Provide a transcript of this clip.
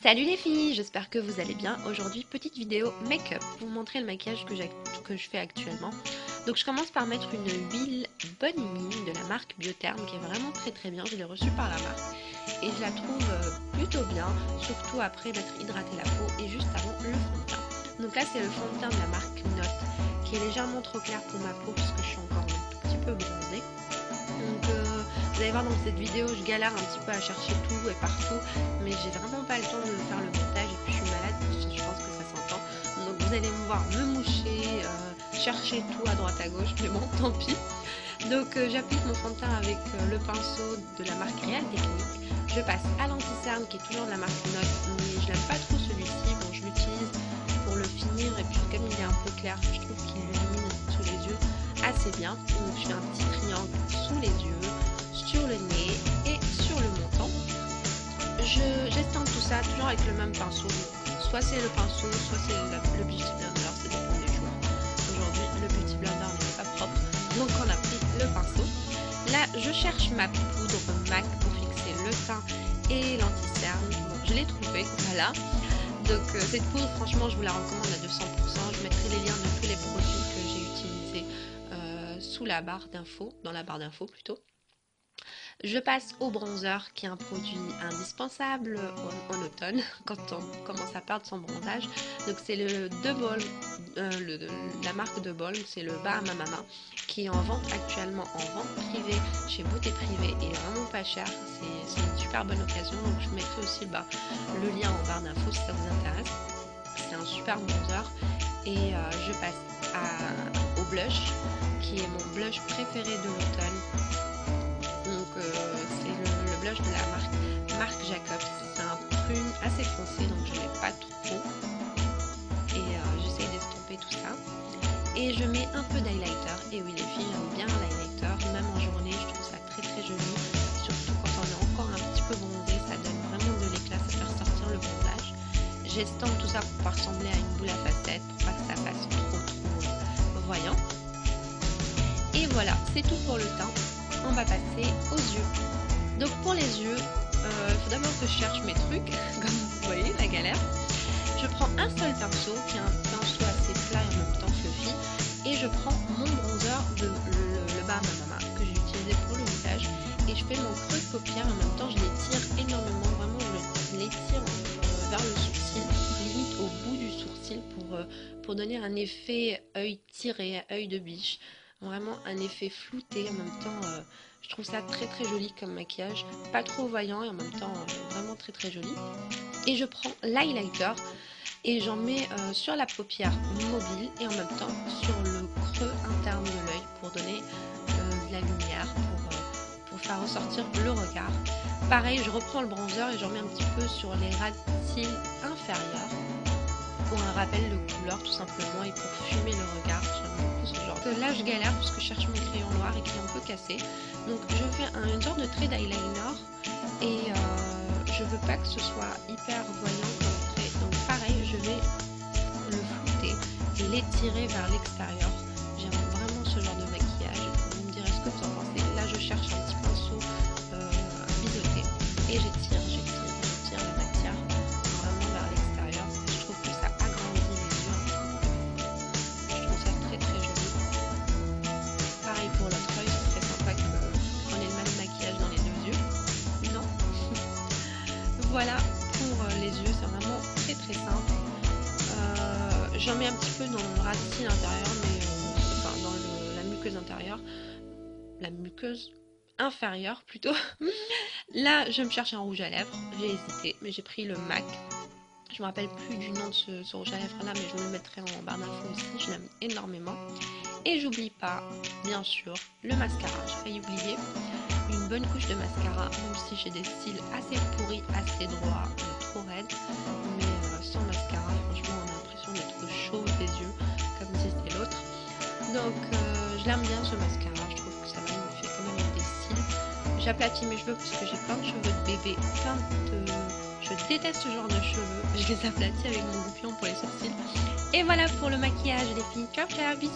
Salut les filles, j'espère que vous allez bien. Aujourd'hui, petite vidéo make-up pour vous montrer le maquillage que je fais actuellement. Donc je commence par mettre une huile Bonne Mine de la marque Biotherm qui est vraiment très bien. Je l'ai reçue par la marque et je la trouve plutôt bien, surtout après m'être hydraté la peau et juste avant le fond de teint. Donc là c'est le fond de teint de la marque Note qui est légèrement trop clair pour ma peau puisque je suis encore un tout petit peu bronzée. Donc vous allez voir dans cette vidéo, je galère un petit peu à chercher tout et partout, mais j'ai vraiment pas le temps de faire le montage et puis je suis malade, je pense que ça s'entend. Donc vous allez me voir me moucher, chercher tout à droite à gauche, mais bon, tant pis. Donc j'applique mon fond de teint avec le pinceau de la marque Real Technique. Je passe à l'anti-cerne qui est toujours de la marque Note, mais je l'aime pas trop celui-ci. Bon, je l'utilise pour le finir et puis comme il est un peu clair, je trouve qu'il illumine sous les yeux assez bien. Donc je fais un petit triangle sous les yeux, sur le nez et sur le menton. J'estompe tout ça toujours avec le même pinceau. Soit c'est le pinceau, soit c'est le Beauty Blender, ça dépend des jours. Aujourd'hui, le Beauty Blender n'est pas propre, donc on a pris le pinceau. Là, je cherche ma poudre MAC pour fixer le teint et l'anti-cerne. Bon, je l'ai trouvée, voilà. Donc cette poudre, franchement, je vous la recommande à 200%. Je mettrai les liens de tous les produits que j'ai utilisés sous la barre d'infos, dans la barre d'infos plutôt. Je passe au bronzer qui est un produit indispensable en automne quand on commence à perdre son bronzage. Donc c'est le De Balm, la marque De Balm, c'est le Bahama Mama qui est en vente actuellement en vente privée chez Beauté Privée et vraiment pas cher. C'est une super bonne occasion. Donc je mettrai aussi le lien en barre d'infos si ça vous intéresse. C'est un super bronzer et je passe au blush qui est mon blush préféré de l'automne. Donc c'est le blush de la marque Jacobs. C'est un prune assez foncé, donc je ne mets pas trop. Et j'essaye d'estomper tout ça. Et je mets un peu d'highlighter. Et oui les filles, j'aime bien l'highlighter. Même en journée, je trouve ça très joli. Surtout quand on est encore un petit peu bronzé, ça donne vraiment de l'éclat, ça fait ressortir le bronzage. J'estompe tout ça pour pas ressembler à une boule à facettes, pour pas que ça fasse trop voyant. Et voilà, c'est tout pour le teint. On va passer aux yeux. Donc pour les yeux, il faut d'abord que je cherche mes trucs, comme vous voyez, la galère. Je prends un seul pinceau, qui est un pinceau assez plat et en même temps fluffy, et je prends mon bronzer de le Bahama Mama que j'ai utilisé pour le visage, et je fais mon creux de paupière, en même temps je l'étire énormément, vraiment je l'étire vers le sourcil, limite au bout du sourcil pour donner un effet œil tiré, œil de biche. Vraiment un effet flouté, en même temps je trouve ça très joli comme maquillage, pas trop voyant et en même temps vraiment très joli. Et je prends l'highlighter et j'en mets sur la paupière mobile et en même temps sur le creux interne de l'œil pour donner de la lumière, pour faire ressortir le regard. Pareil, je reprends le bronzer et j'en mets un petit peu sur les ras de cils inférieurs pour un rappel de couleur tout simplement et pour fumer le regard. J'aime beaucoup ce genre. Là je galère parce que je cherche mon crayon noir et qui est un peu cassé. Donc je fais une sorte de trait d'eyeliner et je veux pas que ce soit hyper voyant comme trait. Donc pareil, je vais le flouter et l'étirer vers l'extérieur. J'aime vraiment ce genre de maquillage. Vous me direz ce que vous en pensez. Là je cherche un petit pinceau biseauté et j'étire la matière vraiment vers l'extérieur. Je trouve que ça agrandit les yeux un peu. Je trouve ça très joli. Pareil pour l'autre œil, ce serait sympa qu'on ait le même maquillage dans les deux yeux. Non. Voilà pour les yeux, c'est vraiment très simple. J'en mets un petit peu dans le ras de cils intérieur, mais enfin dans la muqueuse intérieure. La muqueuse inférieure plutôt. Là, je me cherche un rouge à lèvres. J'ai hésité, mais j'ai pris le MAC. Je me rappelle plus du nom de ce rouge à lèvres là, mais je vous le mettrai en barre d'infos aussi. Je l'aime énormément. Et j'oublie pas, bien sûr, le mascara. J'ai failli oublier une bonne couche de mascara, même si j'ai des styles assez pourris, assez droits, trop raides. Mais sans mascara, franchement, on a l'impression d'être chauve des yeux, comme disait l'autre. Donc, je l'aime bien ce mascara. Je trouve que ça me fait quand même des styles. J'aplatis mes cheveux parce que j'ai plein de cheveux de bébé, je déteste ce genre de cheveux. Je les aplatis avec mon goupillon pour les sourcils. Et voilà pour le maquillage les filles. Ciao bisous.